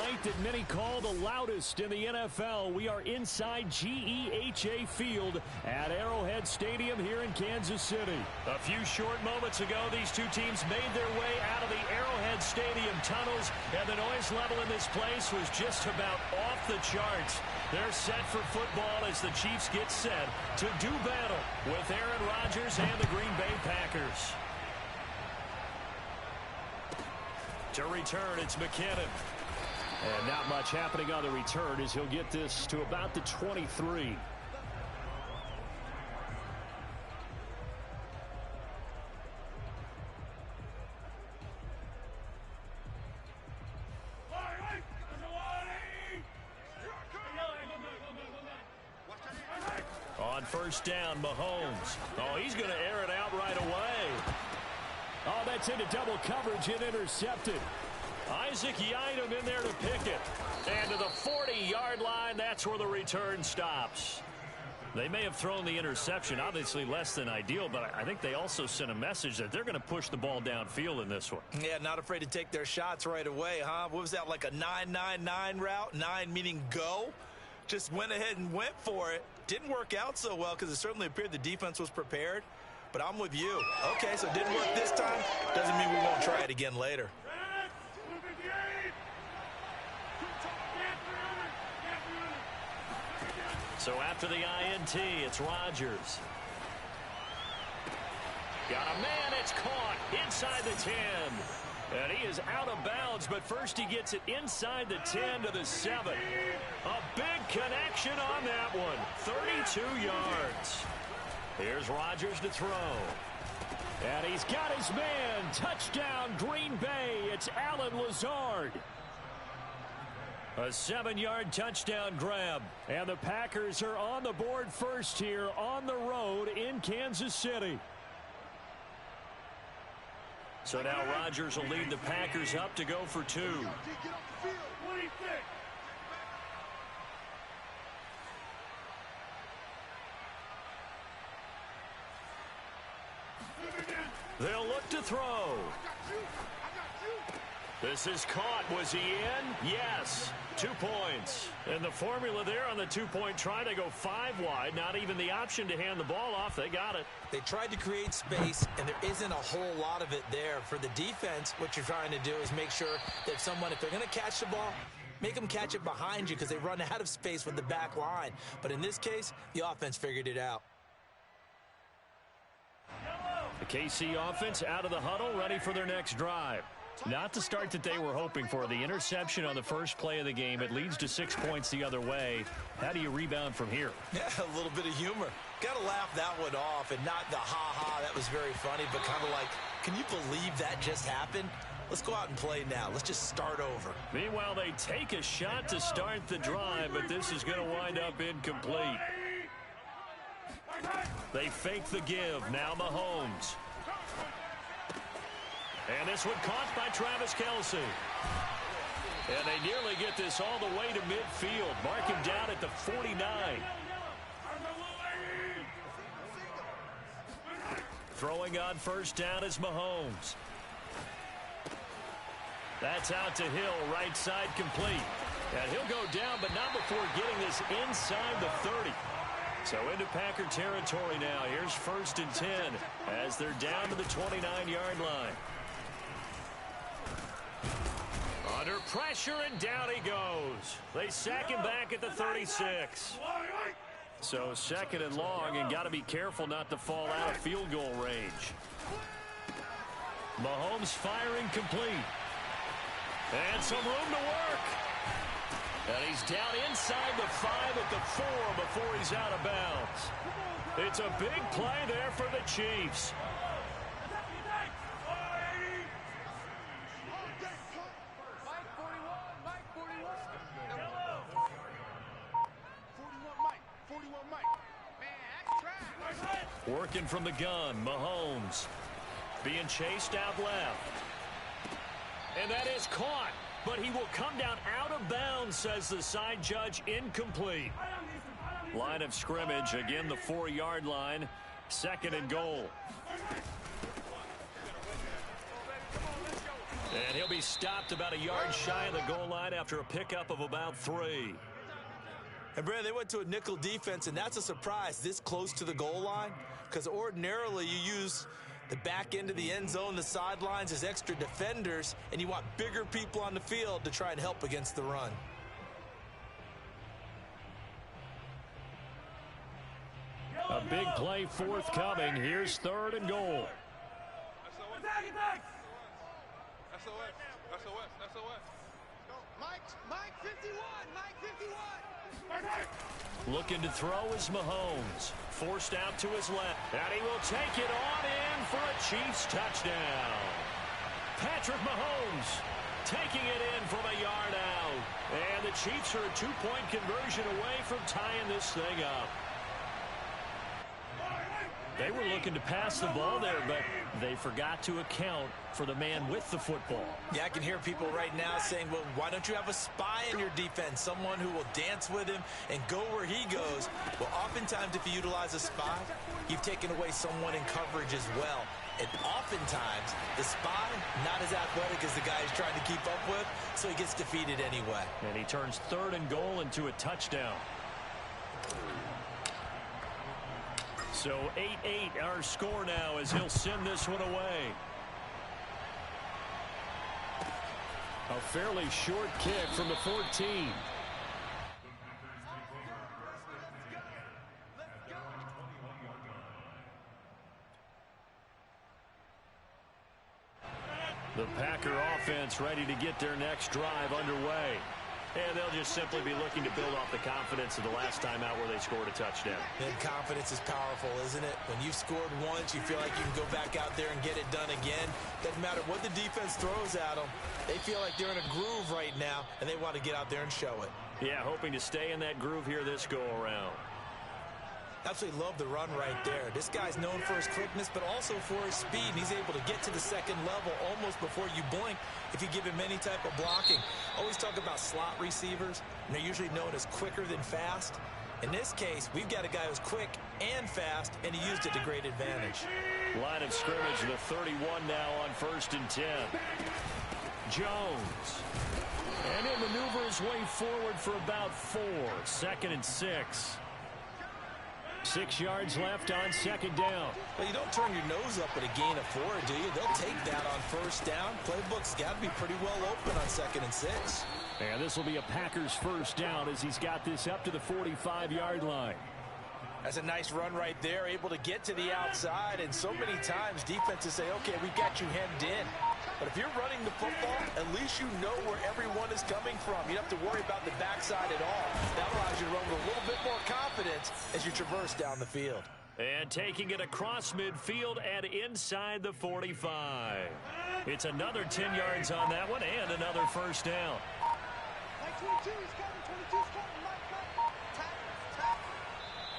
night that many call the loudest in the NFL. We are inside GEHA Field at Arrowhead Stadium here in Kansas City. A few short moments ago, these two teams made their way out of the Arrowhead Stadium tunnels, and the noise level in this place was just about off the charts. They're set for football as the Chiefs get set to do battle with Aaron Rodgers and the Green Bay Packers. To return, it's McKinnon. And not much happening on the return as he'll get this to about the 23. On first down, Mahomes. Oh, he's going to air it out right away. Oh, that's into double coverage and intercepted. Isaac Yiadom in there to pick it. And to the 40-yard line, that's where the return stops. They may have thrown the interception, obviously less than ideal, but I think they also sent a message that they're going to push the ball downfield in this one. Yeah, not afraid to take their shots right away, huh? What was that, like a 9-9-9 route? 9 meaning go? Just went ahead and went for it. Didn't work out so well because it certainly appeared the defense was prepared. But I'm with you. Okay, so it didn't work this time. Doesn't mean we won't try it again later. So after the INT, it's Rodgers. Got a man, it's caught inside the 10. And he is out of bounds, but first he gets it inside the 10 to the 7. A big connection on that one. 32 yards. Here's Rodgers to throw. And he's got his man. Touchdown, Green Bay. It's Allen Lazard. A 7-yard touchdown grab. And the Packers are on the board first here on the road in Kansas City. So now Rodgers will lead the Packers up to go for 2. They'll look to throw. This is caught. Was he in? Yes. 2 points. And the formula there on the two-point try, they go 5 wide. Not even the option to hand the ball off. They got it. They tried to create space, and there isn't a whole lot of it there. For the defense, what you're trying to do is make sure that someone, if they're going to catch the ball, make them catch it behind you because they run out of space with the back line. But in this case, the offense figured it out. The KC offense out of the huddle, ready for their next drive. Not the start that they were hoping for. The interception on the first play of the game. It leads to 6 points the other way. How do you rebound from here? Yeah, a little bit of humor. Got to laugh that one off and not the ha-ha. That was very funny, but kind of like, can you believe that just happened? Let's go out and play now. Let's just start over. Meanwhile, they take a shot to start the drive, but this is going to wind up incomplete. They fake the give. Now Mahomes. And this one caught by Travis Kelce. And they nearly get this all the way to midfield. Mark him down at the 49. Throwing on first down is Mahomes. That's out to Hill, right side complete. And he'll go down, but not before getting this inside the 30. So into Packer territory now. Here's first and 10 as they're down to the 29-yard line. Under pressure, and down he goes. They sack him back at the 36. So second and long, and got to be careful not to fall out of field goal range. Mahomes firing complete. And some room to work. And he's down inside the 5 at the 4 before he's out of bounds. It's a big play there for the Chiefs. Working from the gun, Mahomes. Being chased out left. And that is caught. But he will come down out of bounds, says the side judge. Incomplete. Line of scrimmage, again the 4-yard line. Second and goal. And he'll be stopped about a yard shy of the goal line after a pickup of about 3. And, Brandon, they went to a nickel defense, and that's a surprise this close to the goal line, because ordinarily you use the back end of the end zone, the sidelines as extra defenders, and you want bigger people on the field to try and help against the run. A big play forthcoming. Here's 3rd and goal. Mike 51, Mike 51. Looking to throw is Mahomes. Forced out to his left. And he will take it on in for a Chiefs touchdown. Patrick Mahomes taking it in from a yard out. And the Chiefs are a 2-point conversion away from tying this thing up. They were looking to pass the ball there, but they forgot to account for the man with the football. Yeah, I can hear people right now saying, well, why don't you have a spy in your defense, someone who will dance with him and go where he goes? Well, oftentimes if you utilize a spy, you've taken away someone in coverage as well. And oftentimes, the spy, not as athletic as the guy he's trying to keep up with, so he gets defeated anyway. And he turns 3rd and goal into a touchdown. So 8-8 our score now as he'll send this one away. A fairly short kick from the 14. The Packer offense ready to get their next drive underway. And they'll just simply be looking to build off the confidence of the last time out where they scored a touchdown. And confidence is powerful, isn't it? When you've scored once, you feel like you can go back out there and get it done again. Doesn't matter what the defense throws at them. They feel like they're in a groove right now, and they want to get out there and show it. Yeah, hoping to stay in that groove here this go-around. Absolutely love the run right there. This guy's known for his quickness, but also for his speed. And he's able to get to the second level almost before you blink if you give him any type of blocking. Always talk about slot receivers, and they're usually known as quicker than fast. In this case, we've got a guy who's quick and fast, and he used it to great advantage. Line of scrimmage, the 31 now on 1st and 10. Jones. And he'll maneuver his way forward for about 4. 2nd and 6. 6 yards left on 2nd down. Well, you don't turn your nose up at a gain of 4, do you? They'll take that on 1st down. Playbook's got to be pretty well open on 2nd and 6. And this will be a Packers 1st down as he's got this up to the 45-yard line. That's a nice run right there, able to get to the outside. And so many times defenses say, okay, we've got you hemmed in. But if you're running the football, at least you know where everyone is coming from. You don't have to worry about the backside at all. That allows you to run with a little bit more confidence as you traverse down the field. And taking it across midfield and inside the 45. It's another 10 yards on that one and another 1st down.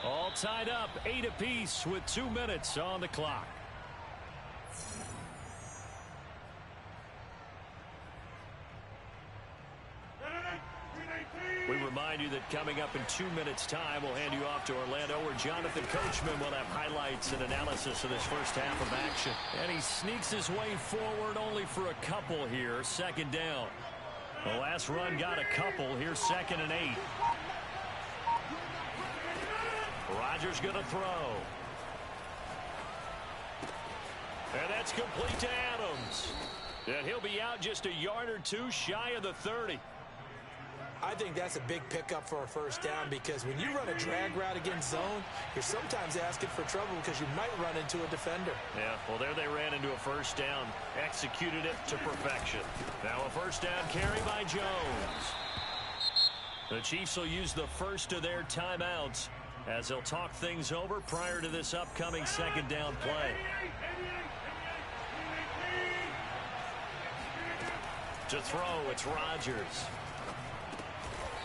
All tied up, 8 apiece with 2 minutes on the clock. We remind you that coming up in 2 minutes' time, we'll hand you off to Orlando, where Jonathan Coachman will have highlights and analysis of this first half of action. And he sneaks his way forward only for a couple here. 2nd down. The last run got a couple. Here's 2nd and 8. Rodgers going to throw. And that's complete to Adams. And he'll be out just a yard or 2 shy of the 30. I think that's a big pickup for a 1st down, because when you run a drag route against zone, you're sometimes asking for trouble because you might run into a defender. Yeah, well, there they ran into a 1st down. Executed it to perfection. Now a 1st down carry by Jones. The Chiefs will use the first of their timeouts as they'll talk things over prior to this upcoming 2nd down play. To throw, it's Rodgers.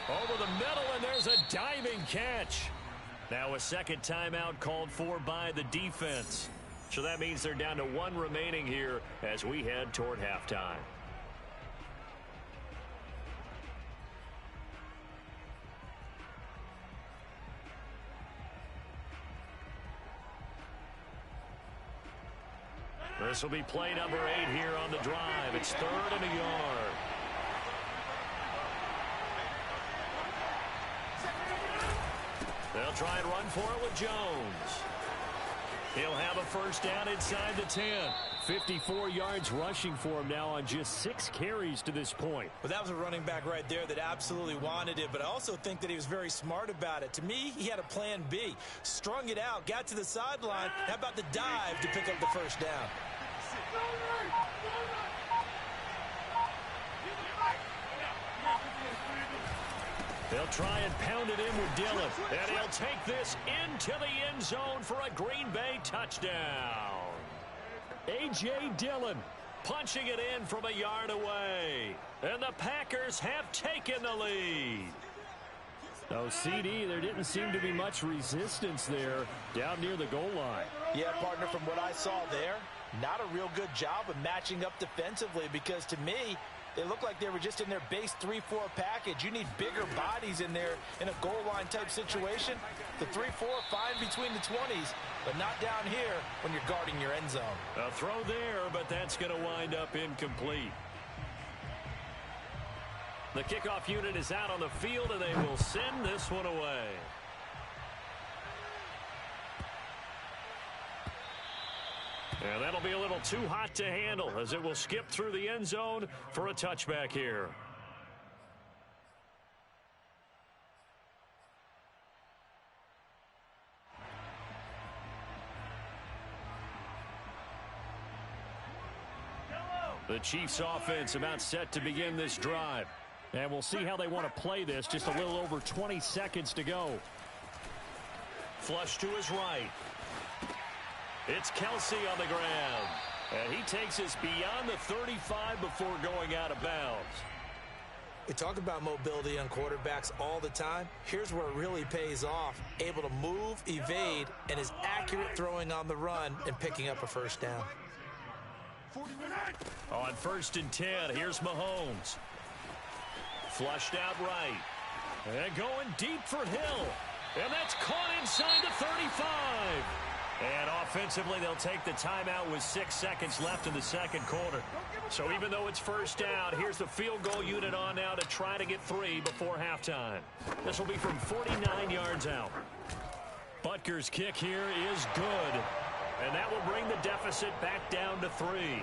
Over the middle, and there's a diving catch. Now a 2nd timeout called for by the defense. So that means they're down to 1 remaining here as we head toward halftime. This will be play number 8 here on the drive. It's 3rd and a yard. They'll try and run for it with Jones. He'll have a first down inside the 10. 54 yards rushing for him now on just 6 carries to this point. Well, that was a running back right there that absolutely wanted it, but I also think that he was very smart about it. To me, he had a plan B. Strung it out, got to the sideline. How about the dive to pick up the first down? They'll try and pound it in with Dillon. And he'll take this into the end zone for a Green Bay touchdown. A.J. Dillon punching it in from a yard away. And the Packers have taken the lead. Oh, CD, there didn't seem to be much resistance there down near the goal line. Yeah, partner, from what I saw there, not a real good job of matching up defensively, because to me, they look like they were just in their base 3-4 package. You need bigger bodies in there in a goal line type situation. The 3-4 fine between the 20s, but not down here when you're guarding your end zone. A throw there, but that's going to wind up incomplete. The kickoff unit is out on the field, and they will send this one away. And that'll be a little too hot to handle as it will skip through the end zone for a touchback here. The Chiefs offense about set to begin this drive. And we'll see how they want to play this. Just a little over 20 seconds to go. Flush to his right. It's Kelsey on the ground. And he takes us beyond the 35 before going out of bounds. We talk about mobility on quarterbacks all the time. Here's where it really pays off. Able to move, evade, and is accurate throwing on the run and picking up a first down. On 1st and 10, here's Mahomes. Flushed out right. And going deep for Hill. And that's caught inside the 35. And offensively, they'll take the timeout with 6 seconds left in the second quarter. So even though it's first down, here's the field goal unit on now to try to get 3 before halftime. This will be from 49 yards out. Butker's kick here is good. And that will bring the deficit back down to 3.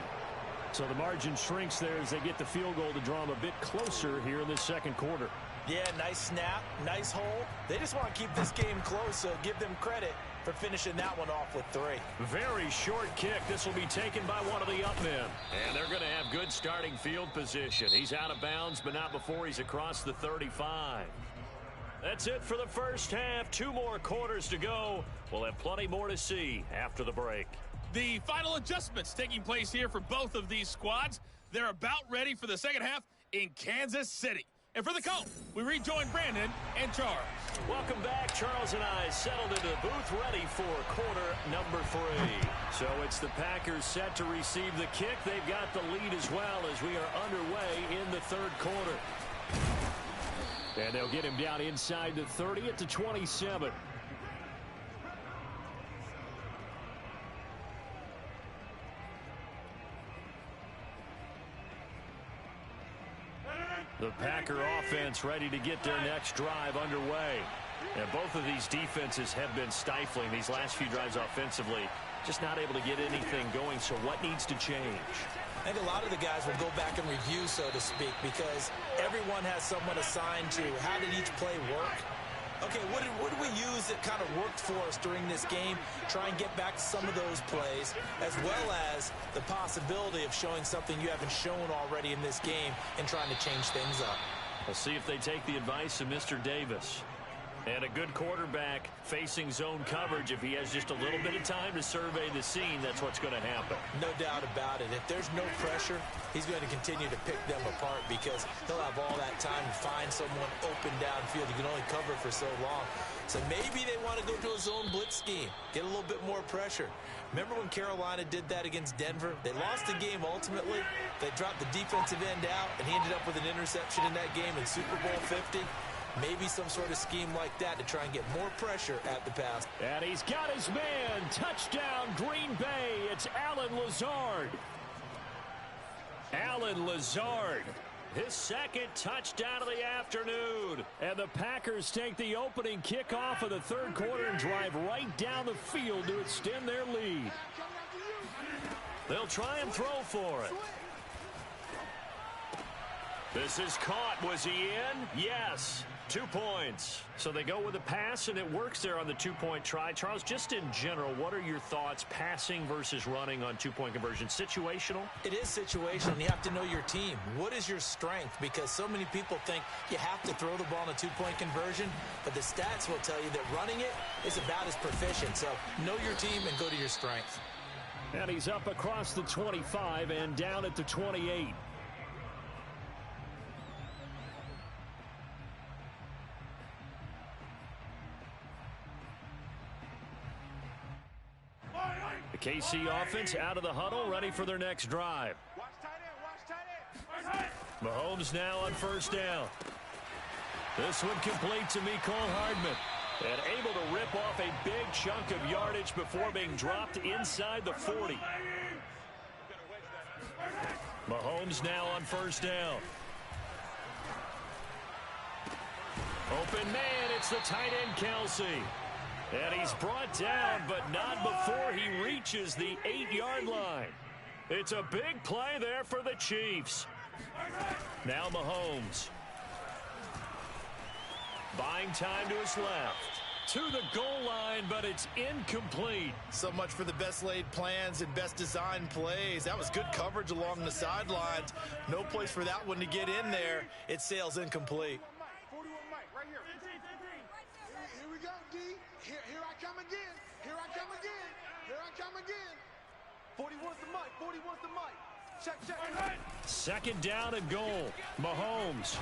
So the margin shrinks there as they get the field goal to draw them a bit closer here in the second quarter. Yeah, nice snap, nice hole. They just want to keep this game close, so give them credit for finishing that one off with 3. Very short kick. This will be taken by one of the up men. And they're going to have good starting field position. He's out of bounds, but not before he's across the 35. That's it for the first half. 2 more quarters to go. We'll have plenty more to see after the break. The final adjustments taking place here for both of these squads. They're about ready for the second half in Kansas City. And for the call, we rejoin Brandon and Charles. Welcome back. Charles and I settled into the booth ready for quarter number 3. So it's the Packers set to receive the kick. They've got the lead as well as we are underway in the third quarter. And they'll get him down inside the 30 at the 27. The Packer offense ready to get their next drive underway. And both of these defenses have been stifling these last few drives offensively. Just not able to get anything going, so what needs to change? I think a lot of the guys will go back and review, so to speak, because everyone has someone assigned to how did each play work. Okay, what did we use that kind of worked for us during this game? Try and get back to some of those plays, as well as the possibility of showing something you haven't shown already in this game and trying to change things up. We'll see if they take the advice of Mr. Davis. And a good quarterback facing zone coverage. If he has just a little bit of time to survey the scene, that's what's going to happen. No doubt about it. If there's no pressure, he's going to continue to pick them apart because he'll have all that time to find someone open downfield. You can only cover for so long. So maybe they want to go to a zone blitz scheme, get a little bit more pressure. Remember when Carolina did that against Denver? They lost the game ultimately. They dropped the defensive end out, and he ended up with an interception in that game in Super Bowl 50. Maybe some sort of scheme like that to try and get more pressure at the pass. And he's got his man. Touchdown, Green Bay. It's Allen Lazard. Allen Lazard, his second touchdown of the afternoon. And the Packers take the opening kickoff of the third quarter and drive right down the field to extend their lead. They'll try and throw for it. This is caught. Was he in? Yes. 2 points. So they go with a pass, and it works there on the two-point try. Charles, just in general, what are your thoughts passing versus running on two-point conversion? Situational? It is situational. You have to know your team. What is your strength? Because so many people think you have to throw the ball in a two-point conversion, but the stats will tell you that running it is about as proficient. So know your team and go to your strength. And he's up across the 25 and down at the 28. The KC offense out of the huddle, ready for their next drive. Watch tight end. Mahomes now on first down. This one complete to Mecole Hardman. And able to rip off a big chunk of yardage before being dropped inside the 40. Mahomes now on first down. Open man, it's the tight end Kelsey. And he's brought down, but not before he reaches the 8-yard line. It's a big play there for the Chiefs. Now Mahomes. Buying time to his left. To the goal line, but it's incomplete. So much for the best laid plans and best designed plays. That was good coverage along the sidelines. No place for that one to get in there. It sails incomplete. 41 Mike, right here. Here we go, D. Here I come again. Here I come again. Here I come again. 41's the Mike. 41's the Mike. Check. Second down and goal. Mahomes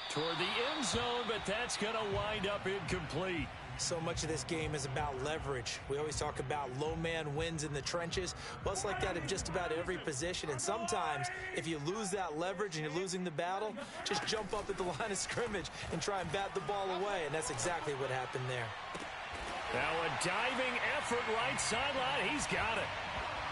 toward the end zone, but that's going to wind up incomplete. So much of this game is about leverage. We always talk about low man wins in the trenches. Well, it's like that in just about every position. And sometimes, if you lose that leverage and you're losing the battle, just jump up at the line of scrimmage and try and bat the ball away. And that's exactly what happened there. Now a diving effort right sideline. He's got it.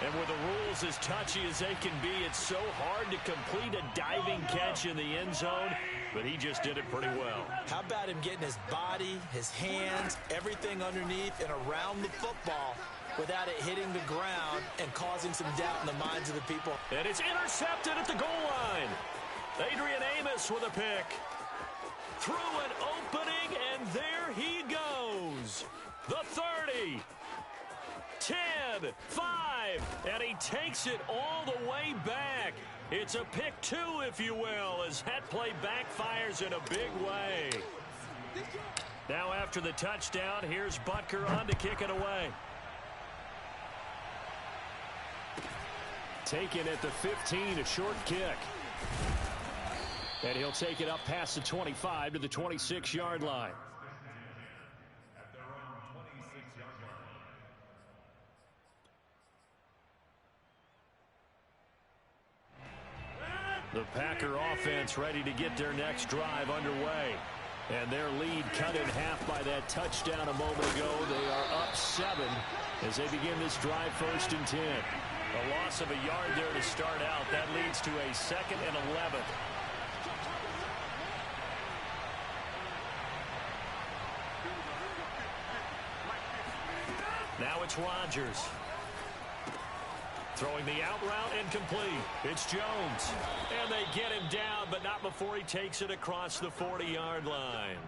And with the rules as touchy as they can be, it's so hard to complete a diving catch in the end zone, but he just did it pretty well. How about him getting his body, his hands, everything underneath and around the football without it hitting the ground and causing some doubt in the minds of the people. And it's intercepted at the goal line. Adrian Amos with a pick. Through an opening, and there he goes. The 30. 10, 5, and he takes it all the way back. It's a pick two, if you will, as that play backfires in a big way. Now after the touchdown, here's Butker on to kick it away. Taken at the 15, a short kick. And he'll take it up past the 25 to the 26-yard line. The Packer offense ready to get their next drive underway. And their lead cut in half by that touchdown a moment ago. They are up 7 as they begin this drive, 1st and 10. A loss of a yard there to start out. That leads to a 2nd and 11. Now it's Rodgers. Throwing the out route incomplete. It's Jones. And they get him down, but not before he takes it across the 40-yard line.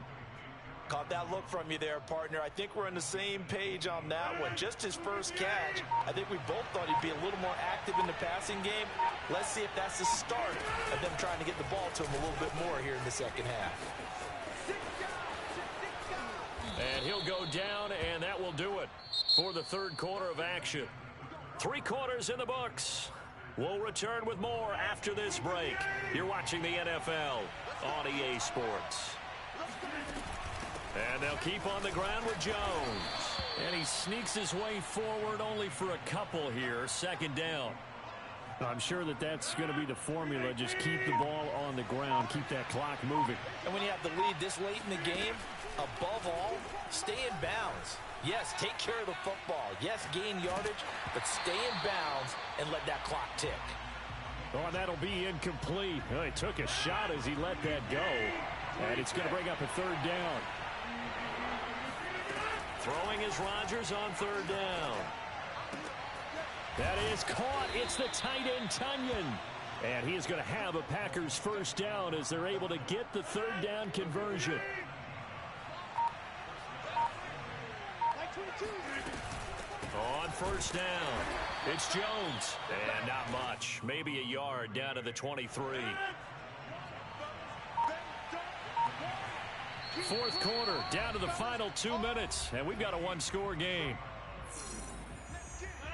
Caught that look from you there, partner. I think we're on the same page on that one. Just his first catch. I think we both thought he'd be a little more active in the passing game. Let's see if that's the start of them trying to get the ball to him a little bit more here in the second half. And he'll go down, and that will do it for the third quarter of action. 3 quarters in the books. We'll return with more after this break. You're watching the NFL on EA Sports. And they'll keep on the ground with Jones. And he sneaks his way forward only for a couple here. 2nd down. I'm sure that's going to be the formula. Just keep the ball on the ground, keep that clock moving. And when you have the lead this late in the game, above all, stay in bounds. Yes, take care of the football. Yes, gain yardage, but stay in bounds and let that clock tick. Oh, and that'll be incomplete. Oh, he took a shot as he let that go. And it's going to bring up a third down. Throwing is Rodgers on third down. That is caught. It's the tight end, Tonyan. And he is going to have a Packers first down as they're able to get the third down conversion. On first down, it's Jones. And not much. Maybe a yard down to the 23. Fourth quarter, down to the final 2 minutes. And we've got a one-score game.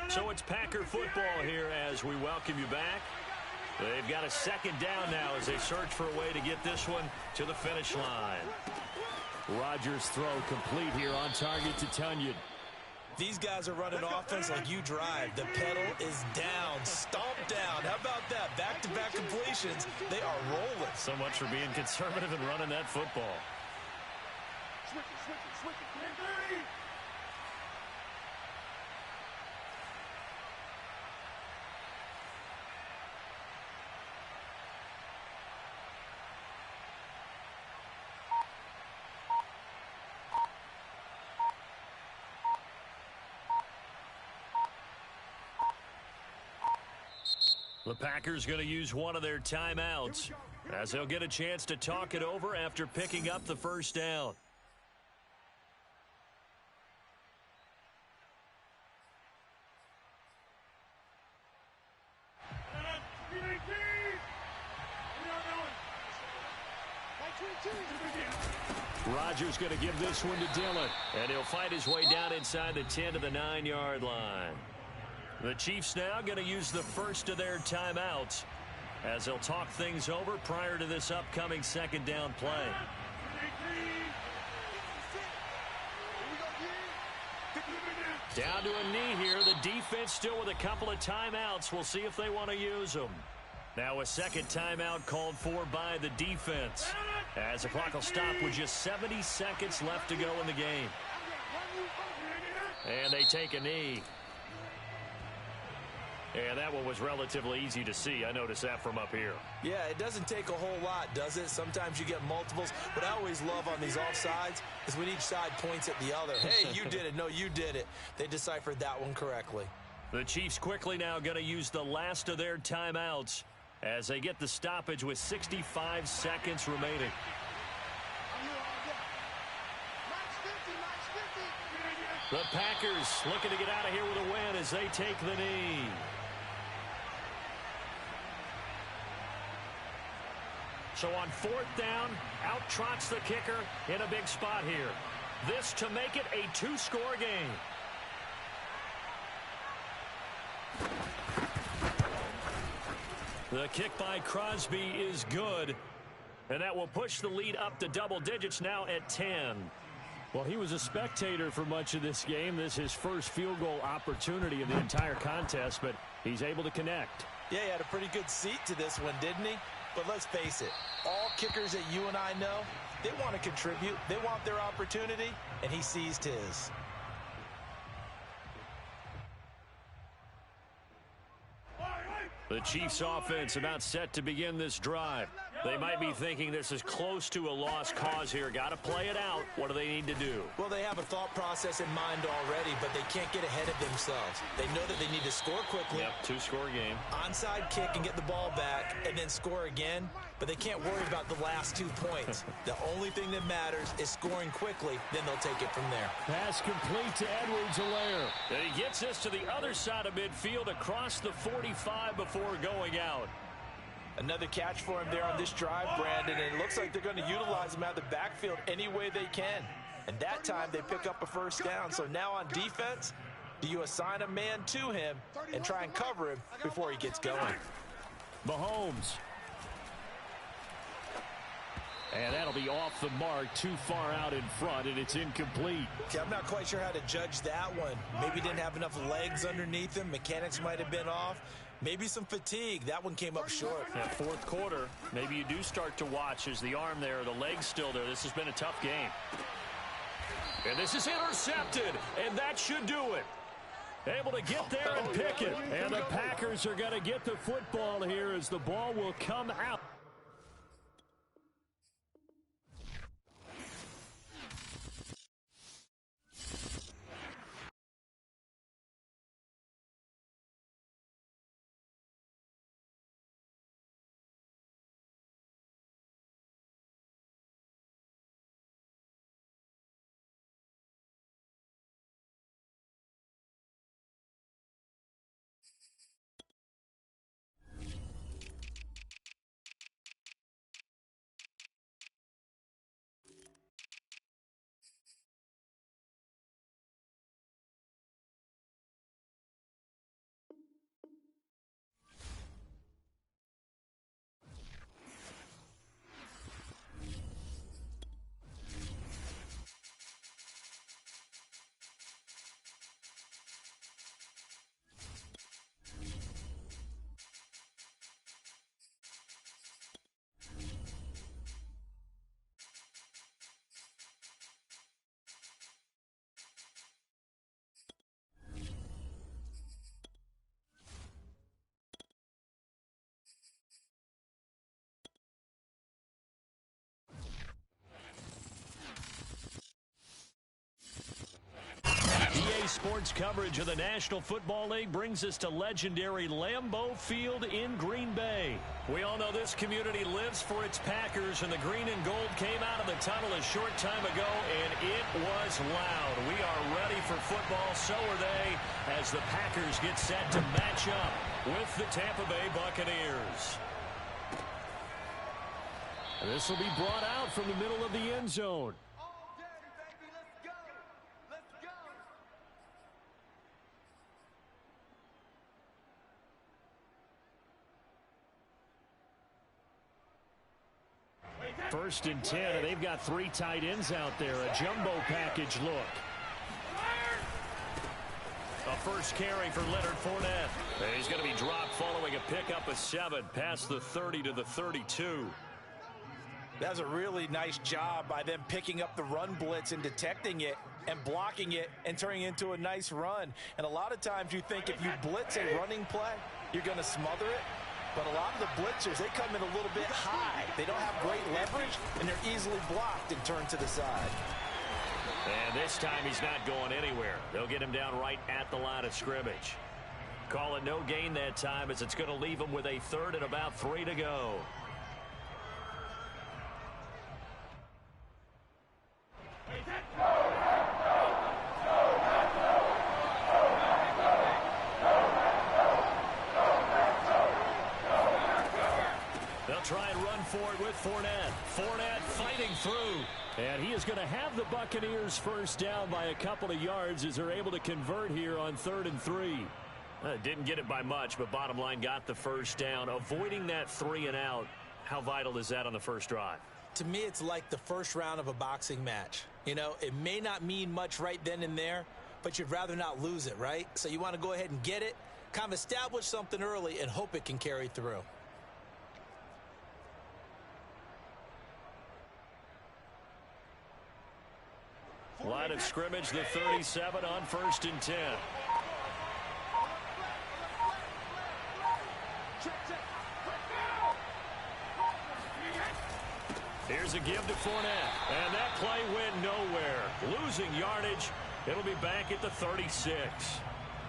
So it's Packer football here as we welcome you back. They've got a second down now as they search for a way to get this one to the finish line. Rodgers' throw complete here on target to Tonyan. These guys are running offense like you drive. The pedal is down, stomped down. How about that? Back-to-back completions. They are rolling. So much for being conservative and running that football. Switch it. The Packers going to use one of their timeouts as they'll get a chance to talk it over after picking up the first down. Rodgers going to give this one to Dillon. And he'll fight his way down inside the 10 to the 9-yard line. The Chiefs now going to use the first of their timeouts as they'll talk things over prior to this upcoming second down play. Down to a knee here. The defense still with a couple of timeouts. We'll see if they want to use them. Now a second timeout called for by the defense as the clock will stop with just 70 seconds left to go in the game. And they take a knee. And that one was relatively easy to see. I noticed that from up here. Yeah, it doesn't take a whole lot, does it? Sometimes you get multiples. What I always love on these offsides is when each side points at the other. Hey, you did it. No, you did it. They deciphered that one correctly. The Chiefs quickly now going to use the last of their timeouts as they get the stoppage with 65 seconds remaining. The Packers looking to get out of here with a win as they take the knee. So on fourth down, out trots the kicker in a big spot here. This to make it a two-score game. The kick by Crosby is good. And that will push the lead up to double digits now at 10. Well, he was a spectator for much of this game. This is his first field goal opportunity of the entire contest, but he's able to connect. Yeah, he had a pretty good seat to this one, didn't he? But let's face it, all kickers that you and I know, they want to contribute. They want their opportunity, and he seized his. The Chiefs offense about set to begin this drive. They might be thinking this is close to a lost cause here. Got to play it out. What do they need to do? Well, they have a thought process in mind already, but they can't get ahead of themselves. They know that they need to score quickly. Yep, two-score game. Onside kick and get the ball back and then score again, but they can't worry about the last 2 points. The only thing that matters is scoring quickly, then they'll take it from there. Pass complete to Edwards-Helaire. And he gets this to the other side of midfield across the 45 before going out. Another catch for him there on this drive, Brandon, and it looks like they're going to utilize him out of the backfield any way they can. And that time they pick up a first down. So now on defense, do you assign a man to him and try and cover him before he gets going? Mahomes. And that'll be off the mark, too far out in front, and it's incomplete. Okay, I'm not quite sure how to judge that one. Maybe didn't have enough legs underneath him. Mechanics might have been off. Maybe some fatigue. That one came up short. That fourth quarter, maybe you do start to watch as the arm there, the leg's still there. This has been a tough game. And this is intercepted, and that should do it. Able to get there and pick it. And the Packers are going to get the football here as the ball will come out. Sports coverage of the National Football League brings us to legendary Lambeau Field in Green Bay. We all know this community lives for its Packers, and the green and gold came out of the tunnel a short time ago, and it was loud. We are ready for football, so are they, as the Packers get set to match up with the Tampa Bay Buccaneers. This will be brought out from the middle of the end zone. First and 10, and they've got three tight ends out there. A jumbo package look. A first carry for Leonard Fournette. And he's going to be dropped following a pickup of 7 past the 30 to the 32. That's a really nice job by them picking up the run blitz and detecting it and blocking it and turning it into a nice run. And a lot of times you think if you blitz a running play, you're going to smother it. But a lot of the blitzers, they come in a little bit high. They don't have great leverage, and they're easily blocked and turned to the side. And this time he's not going anywhere. They'll get him down right at the line of scrimmage. Call it no gain that time, as it's going to leave him with a third and about 3 to go. Try and run for it with Fournette. Fournette fighting through. And he is going to have the Buccaneers first down by a couple of yards as they're able to convert here on 3rd and 3. Didn't get it by much, but bottom line got the first down. Avoiding that 3 and out, how vital is that on the first drive? To me, it's like the first round of a boxing match. You know, it may not mean much right then and there, but you'd rather not lose it, right? So you want to go ahead and get it, kind of establish something early, and hope it can carry through. Line of scrimmage, the 37 on 1st and 10. Here's a give to Fournette, and that play went nowhere. Losing yardage, it'll be back at the 36.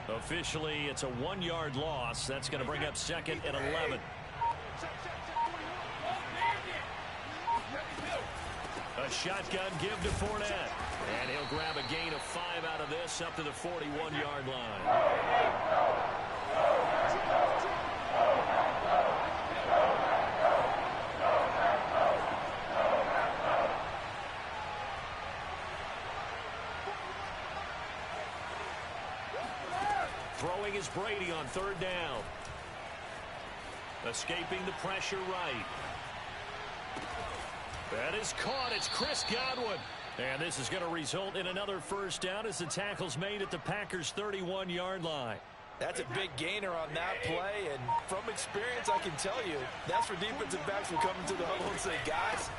Officially, it's a 1-yard loss. That's going to bring up 2nd and 11. A shotgun give to Fournette. And he'll grab a gain of 5 out of this up to the 41-yard line. Throwing is Brady on 3rd down. Escaping the pressure right. That is caught. It's Chris Godwin. And this is going to result in another first down as the tackle's made at the Packers' 31-yard line. That's a big gainer on that play, and from experience, I can tell you, that's where defensive backs will come into the huddle and say, guys,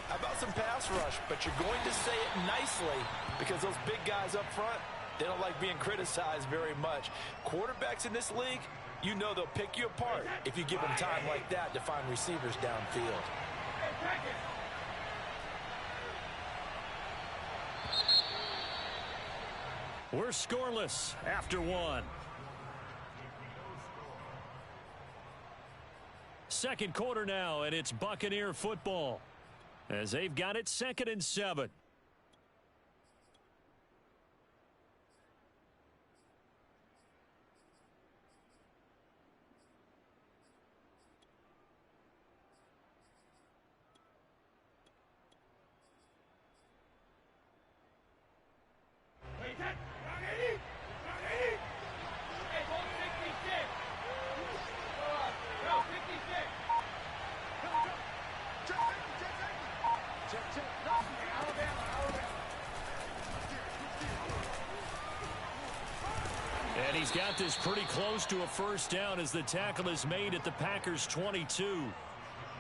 how about some pass rush? But you're going to say it nicely because those big guys up front, they don't like being criticized very much. Quarterbacks in this league, you know they'll pick you apart if you give them time like that to find receivers downfield. We're scoreless after one. Second quarter now, and it's Buccaneer football as they've got it 2nd and 7. And he's got this pretty close to a first down as the tackle is made at the Packers' 22.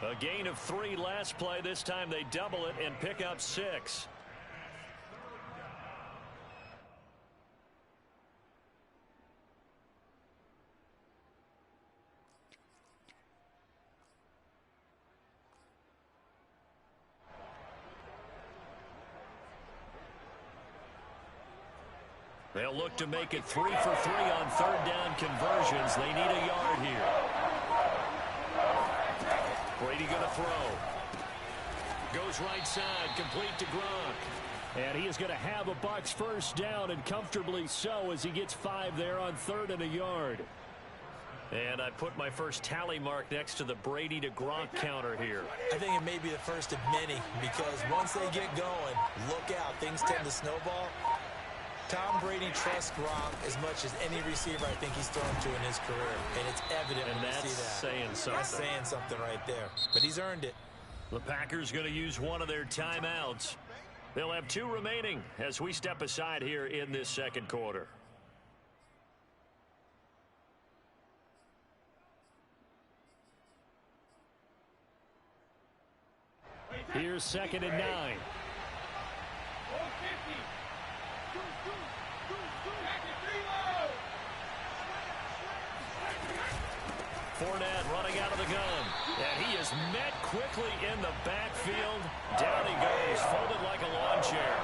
A gain of 3 last play. This time they double it and pick up 6. They'll look to make it 3 for 3 on 3rd down conversions. They need a yard here. Brady going to throw. Goes right side, complete to Gronk. And he is going to have a Bucs first down, and comfortably so, as he gets 5 there on 3rd and a yard. And I put my first tally mark next to the Brady to Gronk counter here. I think it may be the first of many, because once they get going, look out, things tend to snowball. Tom Brady trusts Gronk as much as any receiver I think he's thrown to in his career. And it's evident when you see that. And that's saying something. That's saying something right there. But he's earned it. The Packers going to use one of their timeouts. They'll have 2 remaining as we step aside here in this second quarter. Here's 2nd and 9. Fournette running out of the gun. And he is met quickly in the backfield. Down he goes, folded like a lawn chair.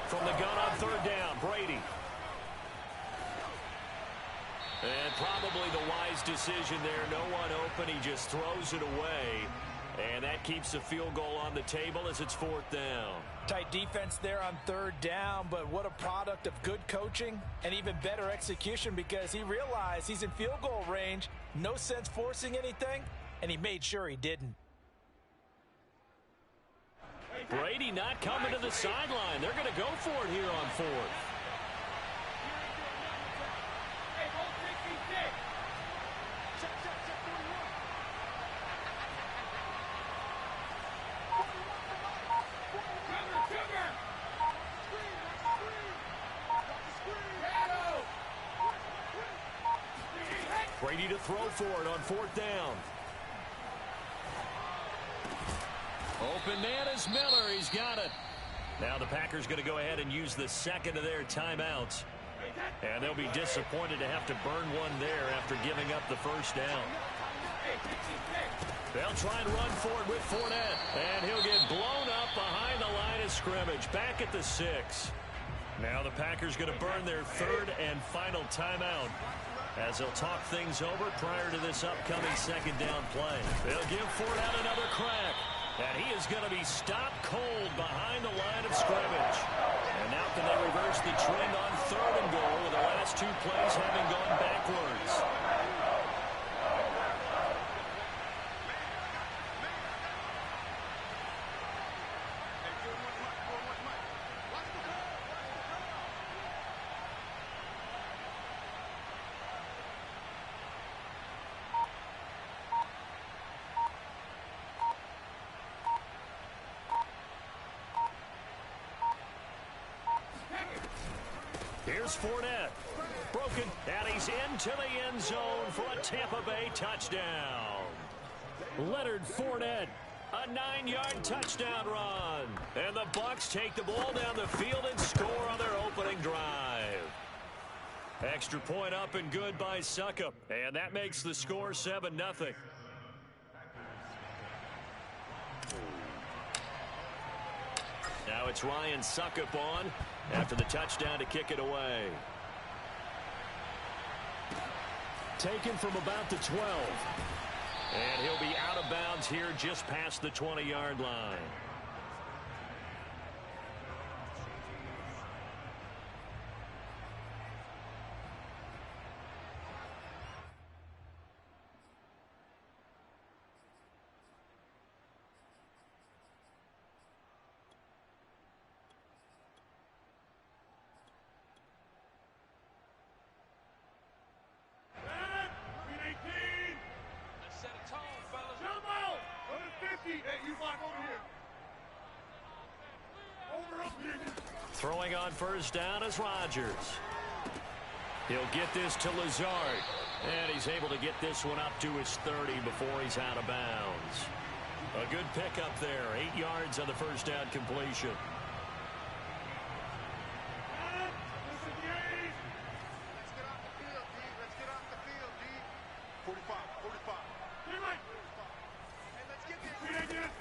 From the gun on 3rd down, Brady. And probably the wise decision there. No one open. He just throws it away. And that keeps the field goal on the table as it's 4th down. Tight defense there on 3rd down, but what a product of good coaching and even better execution, because he realized he's in field goal range. No sense forcing anything, and he made sure he didn't. Brady not coming to the sideline. They're going to go for it here on 4th. Brady to throw for it on 4th down. Open man is Miller. He's got it. Now the Packers going to go ahead and use the 2nd of their timeouts. And they'll be disappointed to have to burn one there after giving up the first down. They'll try and run for it with Fournette. And he'll get blown up behind the line of scrimmage. Back at the 6. Now the Packers going to burn their 3rd and final timeout, as they'll talk things over prior to this upcoming 2nd down play. They'll give Fournette another crack. And he is going to be stopped cold behind the line of scrimmage. And now can they reverse the trend on 3rd and goal with the last 2 plays having gone backwards? Here's Fournette. Broken, and he's into the end zone for a Tampa Bay touchdown. Leonard Fournette, a 9-yard touchdown run. And the Bucs take the ball down the field and score on their opening drive. Extra point up and good by Succop. And that makes the score 7-0. Now it's Ryan Succop on after the touchdown to kick it away. Taken from about the 12. And he'll be out of bounds here just past the 20-yard line. Throwing on first down is Rodgers. He'll get this to Lazard. And he's able to get this one up to his 30 before he's out of bounds. A good pickup there. 8 yards on the first down completion.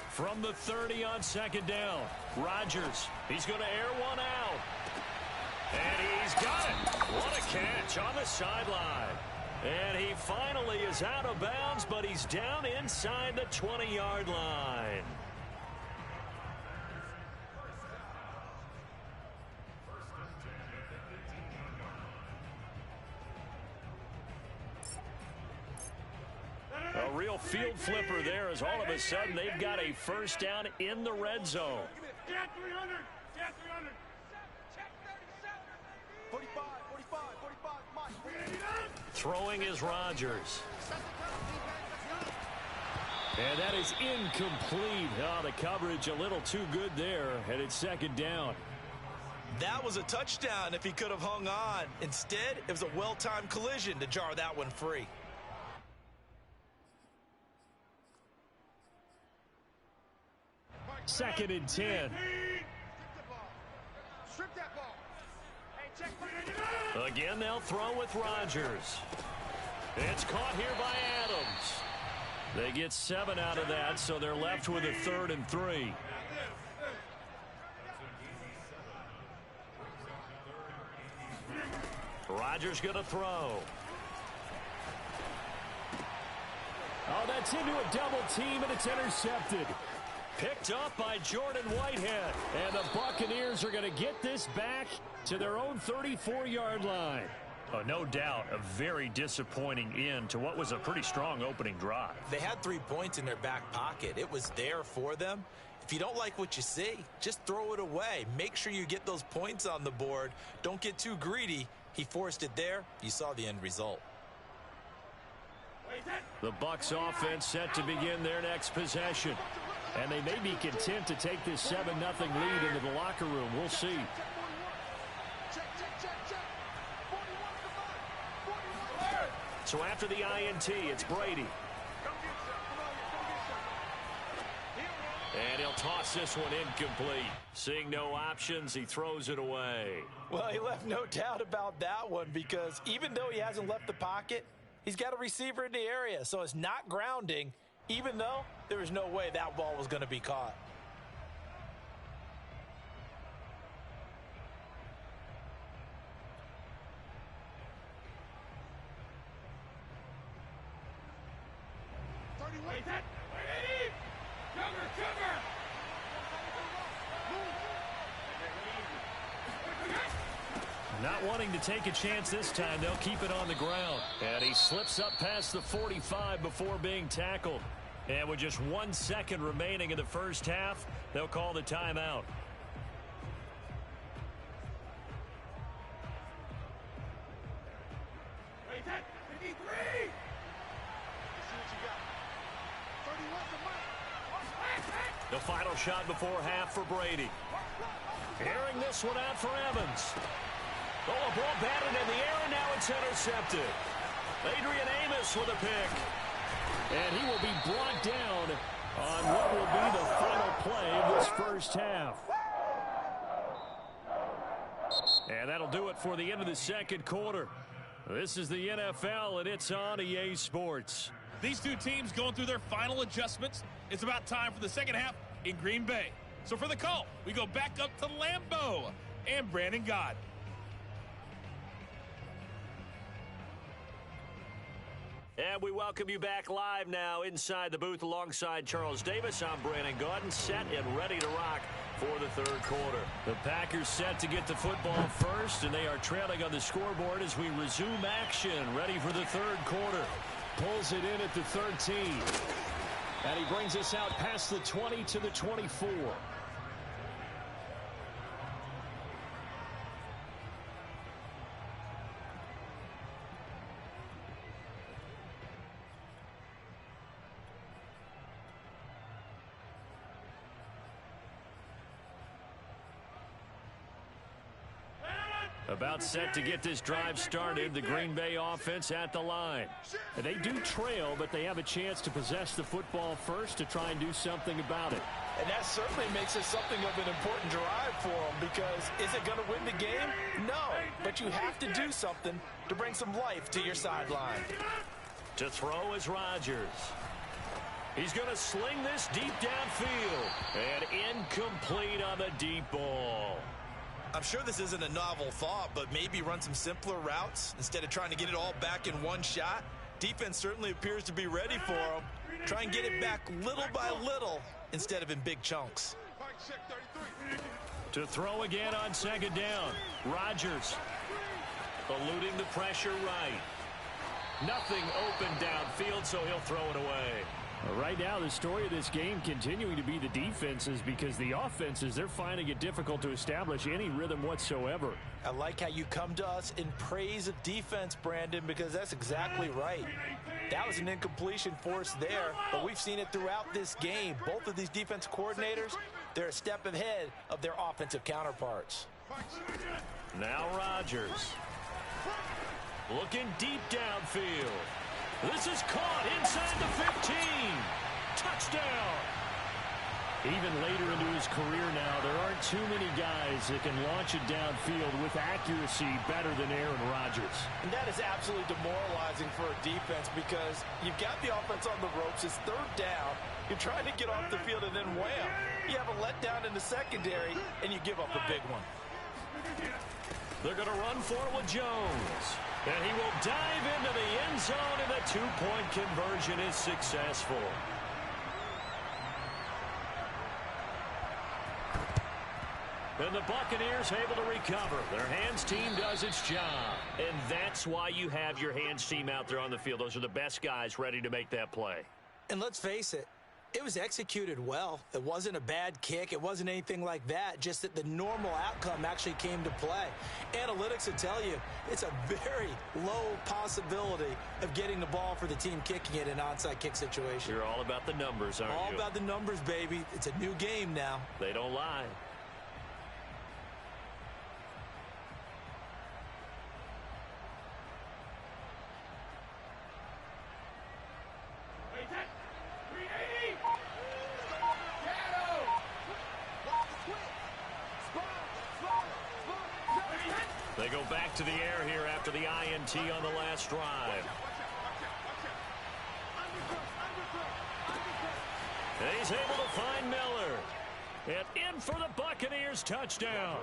From the 30 on second down, Rodgers, he's going to air one out. And he's got it. What a catch on the sideline. And he finally is out of bounds, but he's down inside the 20-yard line. A real field flipper there as all of a sudden they've got a first down in the red zone. Get 300. Get 300. 45, 45, 45, Mike. Throwing is Rodgers. And that is incomplete. Oh, the coverage a little too good there, and it's second down. That was a touchdown if he could have hung on. Instead, it was a well-timed collision to jar that one free. Second and 10. Again, they'll throw with Rodgers. It's caught here by Adams. They get 7 out of that, so they're left with a 3rd and 3. Rodgers going to throw. Oh, that's into a double team, and it's intercepted. Picked up by Jordan Whitehead. And the Buccaneers are going to get this back to their own 34-yard line. Oh, no doubt a very disappointing end to what was a pretty strong opening drive. They had 3 points in their back pocket. It was there for them. If you don't like what you see, just throw it away. Make sure you get those points on the board. Don't get too greedy. He forced it there. You saw the end result. The Bucs offense set to begin their next possession. And they may be content to take this 7-0 lead into the locker room. We'll see. So after the INT, it's Brady. And he'll toss this one incomplete. Seeing no options, he throws it away. Well, he left no doubt about that one because even though he hasn't left the pocket, he's got a receiver in the area, so it's not grounding, even though there was no way that ball was going to be caught. Not wanting to take a chance this time, they'll keep it on the ground. And he slips up past the 45 before being tackled. And with just 1 second remaining in the first half, they'll call the timeout. The final shot before half for Brady. Airing this one out for Evans. Oh, a ball batted in the air, and now it's intercepted. Adrian Amos with a pick. And he will be brought down on what will be the final play of this first half. And that'll do it for the end of the second quarter. This is the NFL, and it's on EA Sports. These two teams going through their final adjustments. It's about time for the second half in Green Bay. So for the call, we go back up to Lambeau and Brandon Gaudin. And we welcome you back live now inside the booth alongside Charles Davis. I'm Brandon Gaudin, set and ready to rock for the third quarter. The Packers set to get the football first, and they are trailing on the scoreboard as we resume action, ready for the third quarter. Pulls it in at the 13. And he brings us out past the 20 to the 24. About set to get this drive started, the Green Bay offense at the line. And they do trail, but they have a chance to possess the football first to try and do something about it. And that certainly makes it something of an important drive for them, because is it going to win the game? No, but you have to do something to bring some life to your sideline. To throw is Rodgers. He's going to sling this deep downfield. And incomplete on the deep ball. I'm sure this isn't a novel thought, but maybe run some simpler routes instead of trying to get it all back in one shot. Defense certainly appears to be ready for them. Try and get it back little by little instead of in big chunks. To throw again on second down. Rodgers eluding the pressure right. Nothing open downfield, so he'll throw it away. Right now, the story of this game continuing to be the defenses, because the offenses, they're finding it difficult to establish any rhythm whatsoever. I like how you come to us in praise of defense, Brandon, because that's exactly right. That was an incompletion forced there, but we've seen it throughout this game. Both of these defense coordinators, they're a step ahead of their offensive counterparts. Now Rodgers. Looking deep downfield. This is caught inside the 15. Touchdown. Even later into his career now, there aren't too many guys that can launch it downfield with accuracy better than Aaron Rodgers. And that is absolutely demoralizing for a defense, because you've got the offense on the ropes. It's third down. You're trying to get off the field, and then wham, you have a letdown in the secondary, and you give up a big one. They're going to run for it with Jones. And he will dive into the end zone, and the two-point conversion is successful. And the Buccaneers able to recover. Their hands team does its job. And that's why you have your hands team out there on the field. Those are the best guys ready to make that play. And let's face it, it was executed well. It wasn't a bad kick. It wasn't anything like that. Just that the normal outcome actually came to play. Analytics will tell you it's a very low possibility of getting the ball for the team kicking it in an onside kick situation. You're all about the numbers, aren't you? All about the numbers, baby. It's a new game now. They don't lie. They go back to the air here after the INT on the last drive. And he's able to find Miller. And in for the Buccaneers touchdown.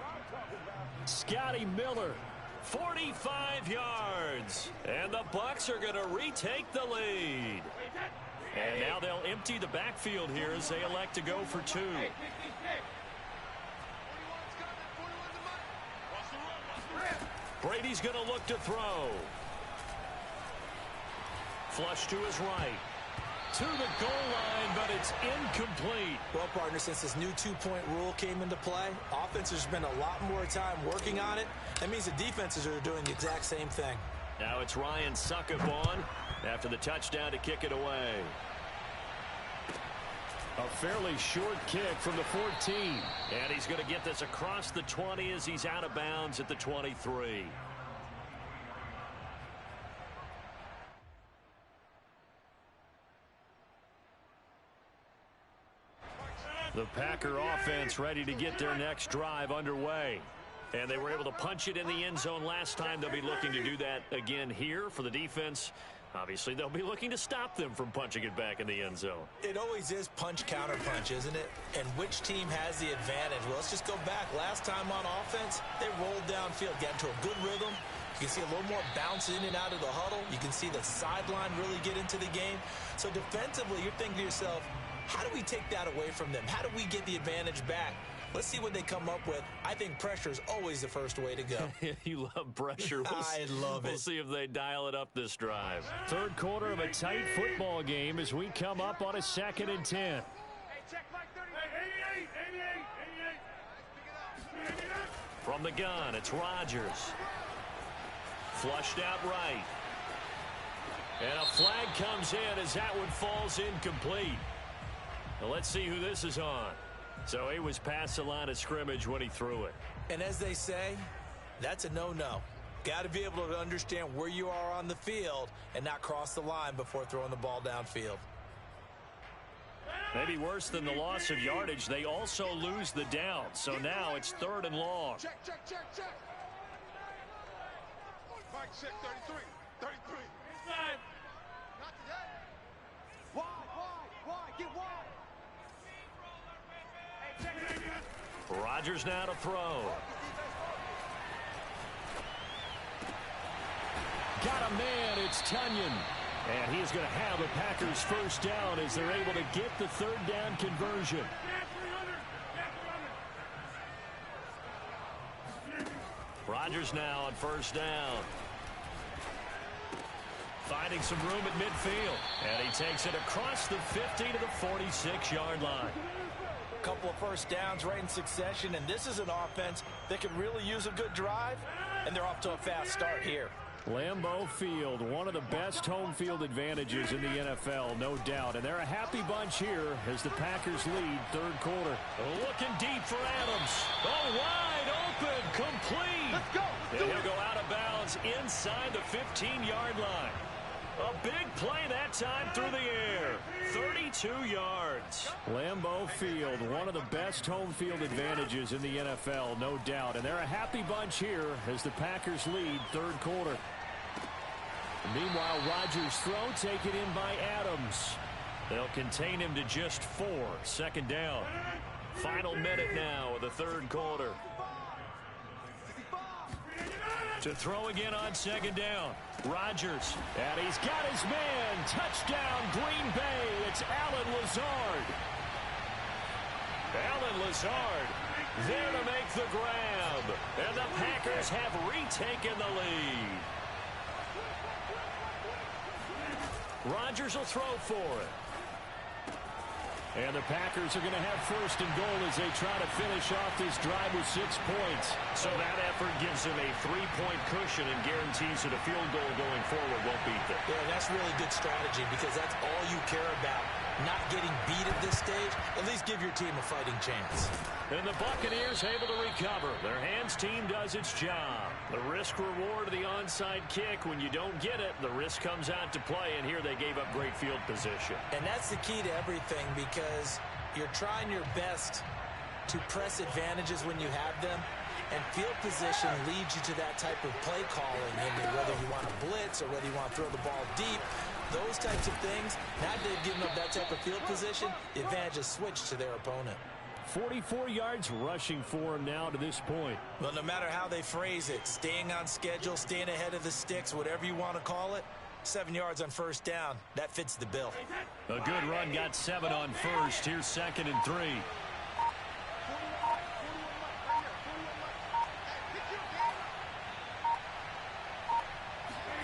Scotty Miller, 45 yards. And the Bucs are going to retake the lead. And now they'll empty the backfield here as they elect to go for 2. Brady's going to look to throw. Flush to his right. To the goal line, but it's incomplete. Well, partner, since this new 2-point rule came into play, offenses spend a lot more time working on it. That means the defenses are doing the exact same thing. Now it's Ryan Succop on after the touchdown to kick it away. A fairly short kick from the 14. And he's going to get this across the 20 as he's out of bounds at the 23. The Packer offense ready to get their next drive underway. And they were able to punch it in the end zone last time. They'll be looking to do that again here for the defense. Obviously, they'll be looking to stop them from punching it back in the end zone. It always is punch-counter punch, isn't it? And which team has the advantage? Well, let's just go back. Last time on offense, they rolled downfield, got into a good rhythm. You can see a little more bounce in and out of the huddle. You can see the sideline really get into the game. So defensively, you're thinking to yourself, how do we take that away from them? How do we get the advantage back? Let's see what they come up with. I think pressure is always the first way to go. You love pressure. I love it. We'll see if they dial it up this drive. Third quarter of a tight football game as we come up on a 2nd and 10. Hey, check Mike 30. Hey, 88. From the gun, it's Rodgers. Flushed out right. And a flag comes in as that one falls incomplete. Now let's see who this is on. So he was past the line of scrimmage when he threw it. And as they say, that's a no-no. Got to be able to understand where you are on the field and not cross the line before throwing the ball downfield. Maybe worse than the loss of yardage, they also lose the down. So now it's 3rd and long. Check. Mike, check 33. 33. Inside. Not today. Wide. Get wide. Rodgers now to throw. Got a man, it's Tunyon. And he's going to have a Packers first down as they're able to get the 3rd down conversion. Rodgers now on 1st down. Finding some room at midfield. And he takes it across the 50 to the 46-yard line. Couple of first downs right in succession, and this is an offense that could really use a good drive, and they're off to a fast start here. Lambeau Field, one of the best home field advantages in the NFL, no doubt. And they're a happy bunch here as the Packers lead 3rd quarter. Looking deep for Adams. Oh, wide open, complete. Let's go. And he'll go out of bounds inside the 15-yard line. A big play that time through the air. 32 yards. Lambeau Field, one of the best home field advantages in the NFL, no doubt. And they're a happy bunch here as the Packers lead 3rd quarter. Meanwhile, Rodgers' throw taken in by Adams. They'll contain him to just 4. 2nd down. Final minute now of the 3rd quarter. To throw again on 2nd down. Rodgers. And he's got his man. Touchdown, Green Bay. It's Allen Lazard. Allen Lazard there to make the grab. And the Packers have retaken the lead. Rodgers will throw for it. And the Packers are going to have 1st and goal as they try to finish off this drive with 6 points. So that effort gives them a 3-point cushion and guarantees that a field goal going forward won't beat them. Yeah, that's really good strategy because that's all you care about. Not getting beat at this stage. At least give your team a fighting chance. And the Buccaneers able to recover. Their hands team does its job. The risk reward of the onside kick. When you don't get it, the risk comes out to play, and here they gave up great field position. And that's the key to everything because you're trying your best to press advantages when you have them, and field position leads you to that type of play calling. I mean, whether you want to blitz or whether you want to throw the ball deep, those types of things, now they've given up that type of field position, the advantage is switched to their opponent. 44 yards rushing for him now to this point. Well, no matter how they phrase it, staying on schedule, staying ahead of the sticks, whatever you want to call it, 7 yards on first down. That fits the bill. A good run got 7 on first. Here's 2nd and 3.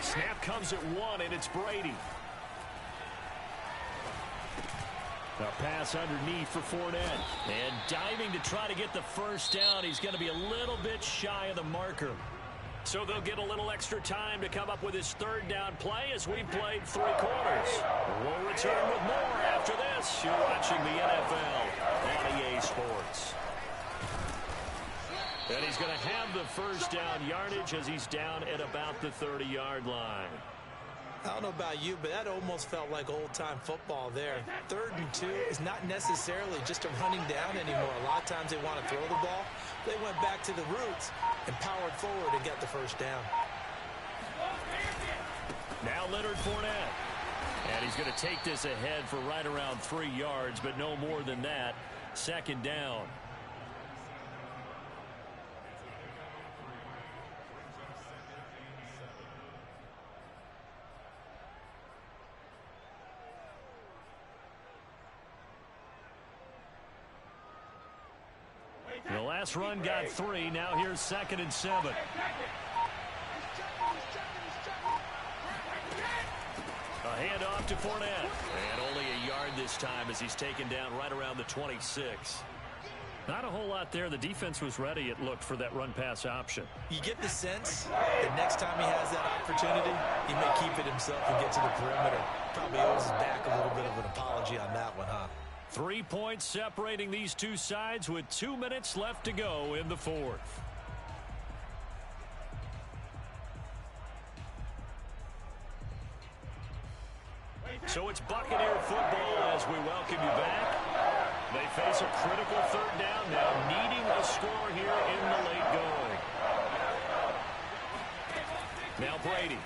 Snap comes at 1, and it's Brady. A pass underneath for Fournette. And diving to try to get the first down. He's going to be a little bit shy of the marker. So they'll get a little extra time to come up with his 3rd down play as we played 3 quarters. We'll return with more after this. You're watching the NFL on EA Sports. And he's going to have the first down yardage as he's down at about the 30-yard line. I don't know about you, but that almost felt like old-time football there. 3rd and 2 is not necessarily just a running down anymore. A lot of times they want to throw the ball. They went back to the roots and powered forward and got the first down. Now Leonard Fournette. And he's going to take this ahead for right around 3 yards, but no more than that. 2nd down. The last run got 3. Now here's 2nd and 7. A handoff to Fournette. And only a yard this time as he's taken down right around the 26. Not a whole lot there. The defense was ready, it looked, for that run-pass option. You get the sense that next time he has that opportunity, he may keep it himself and get to the perimeter. Probably owes his back a little bit of an apology on that one, huh? 3 points separating these two sides with 2 minutes left to go in the 4th. So it's Buccaneer football as we welcome you back. They face a critical 3rd down now, needing a score here in the late going. Now Brady.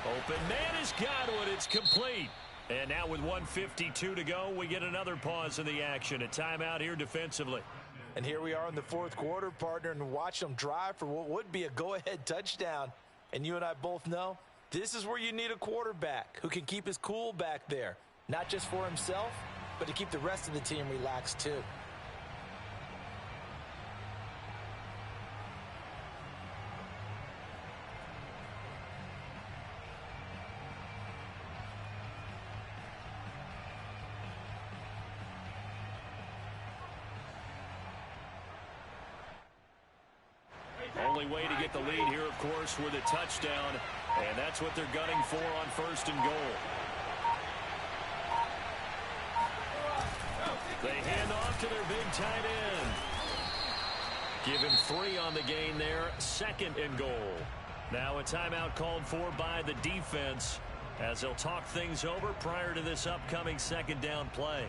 Open man has got one. It's complete. And now with 1:52 to go, we get another pause in the action. A timeout here defensively. And here we are in the 4th quarter, partner, and watch them drive for what would be a go-ahead touchdown. And you and I both know this is where you need a quarterback who can keep his cool back there. Not just for himself, but to keep the rest of the team relaxed too. Only way to get the lead here, of course, with a touchdown. And that's what they're gunning for on 1st and goal. They hand off to their big tight end. Give him 3 on the gain there. 2nd and goal. Now a timeout called for by the defense as they'll talk things over prior to this upcoming 2nd down play.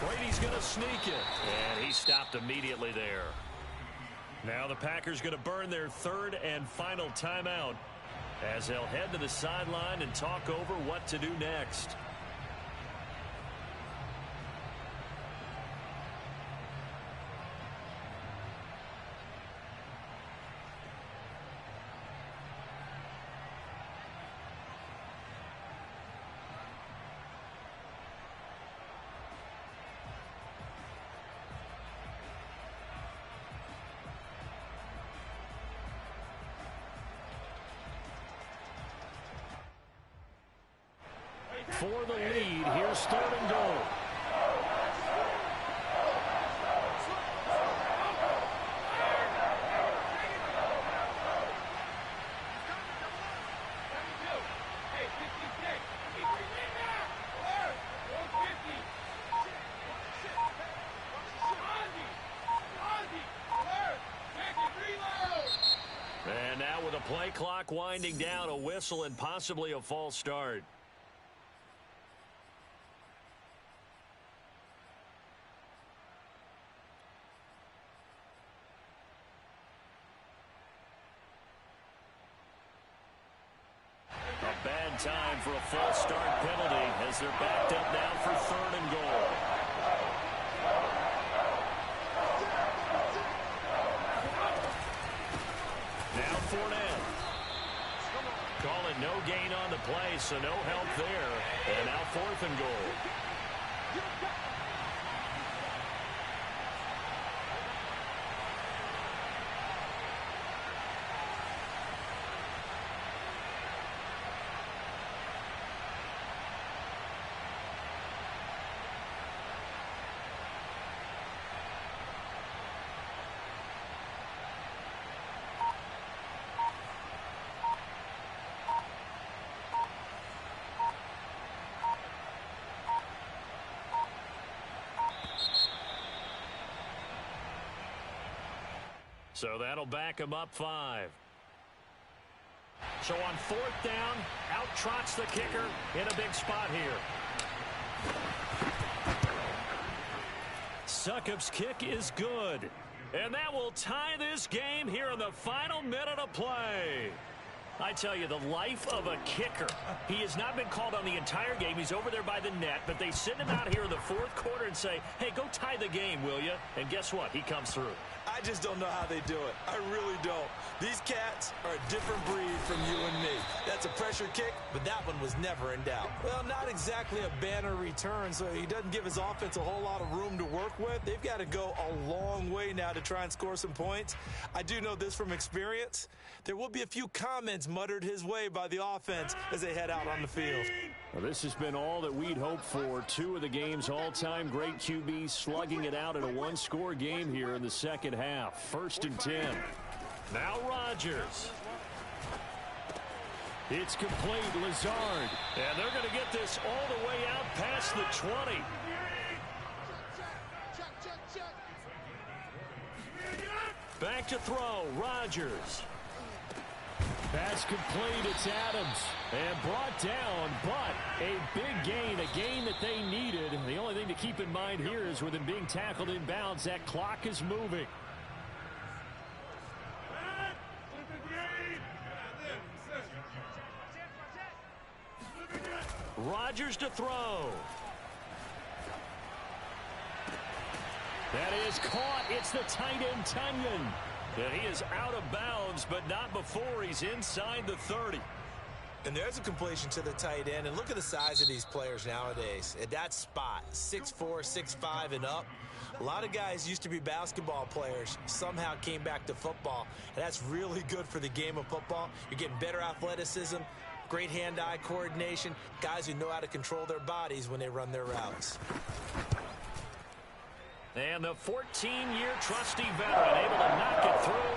Brady's going to sneak it. And he stopped immediately there. Now the Packers going to burn their 3rd and final timeout as they'll head to the sideline and talk over what to do next. For the lead, here's 3rd and goal. And now with the play clock winding down, a whistle and possibly a false start. time for a false start penalty as they're backed up now for 3rd and goal. Now Fournette. Call it no gain on the play, so no help there. And now 4th and goal. So that'll back him up 5. So on 4th down, out trots the kicker in a big spot here. Succop's kick is good. And that will tie this game here in the final minute of play. I tell you, the life of a kicker. He has not been called on the entire game. He's over there by the net, but they send him out here in the 4th quarter and say, hey, go tie the game, will you? And guess what? He comes through. I just don't know how they do it. I really don't. These cats are a different breed from you and me. That's a pressure kick, but that one was never in doubt. Well, not exactly a banner return, so he doesn't give his offense a whole lot of room to work with. They've got to go a long way now to try and score some points. I do know this from experience. There will be a few comments muttered his way by the offense as they head out on the field. Well, this has been all that we'd hoped for. 2 of the game's all-time great QBs slugging it out in a one-score game here in the second half. 1st and 10. Now Rodgers. It's complete. Lazard. And they're going to get this all the way out past the 20. Back to throw. Rodgers. Pass complete. It's Adams. And brought down, but a big gain, a gain that they needed. The only thing to keep in mind here is with him being tackled in bounds, that clock is moving. Rodgers to throw. That is caught. It's the tight end, Tunyon. And he is out of bounds, but not before he's inside the 30. And there's a completion to the tight end. And look at the size of these players nowadays. At that spot, 6'4", 6'5", and up. A lot of guys used to be basketball players, somehow came back to football. And that's really good for the game of football. You're getting better athleticism, great hand-eye coordination, guys who know how to control their bodies when they run their routes. And the 14-year trusty veteran able to knock it through.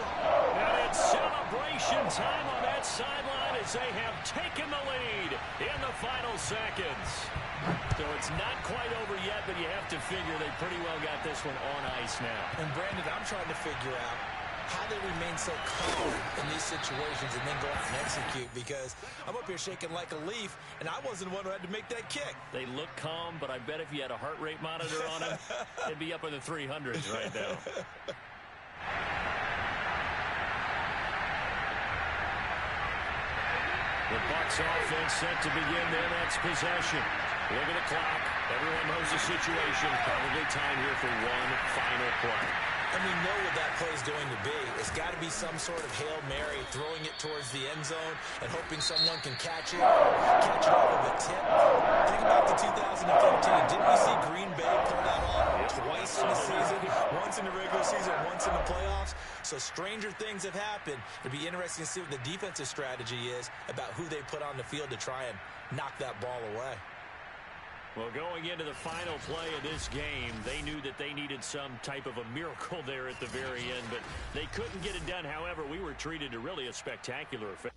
And it's celebration time on that sideline as they have taken the lead in the final seconds. So it's not quite over yet, but you have to figure they pretty well got this one on ice now. And Brandon, I'm trying to figure out how they remain so calm in these situations and then go out and execute, because I'm up here shaking like a leaf, and I wasn't the one who had to make that kick. They look calm, but I bet if you had a heart rate monitor on them, they'd be up in the 300s right now. The Bucs offense set to begin their next possession. Look at the clock. Everyone knows the situation. Probably time here for one final play. And we know what that play is going to be. It's got to be some sort of Hail Mary, throwing it towards the end zone and hoping someone can catch it off of a tip. Think back to 2015. Didn't we see Green Bay pull that off twice in the season? Once in the regular season, once in the playoffs. So stranger things have happened. It'll be interesting to see what the defensive strategy is about who they put on the field to try and knock that ball away. Well, going into the final play of this game, they knew that they needed some type of a miracle there at the very end, but they couldn't get it done. However, we were treated to really a spectacular effect.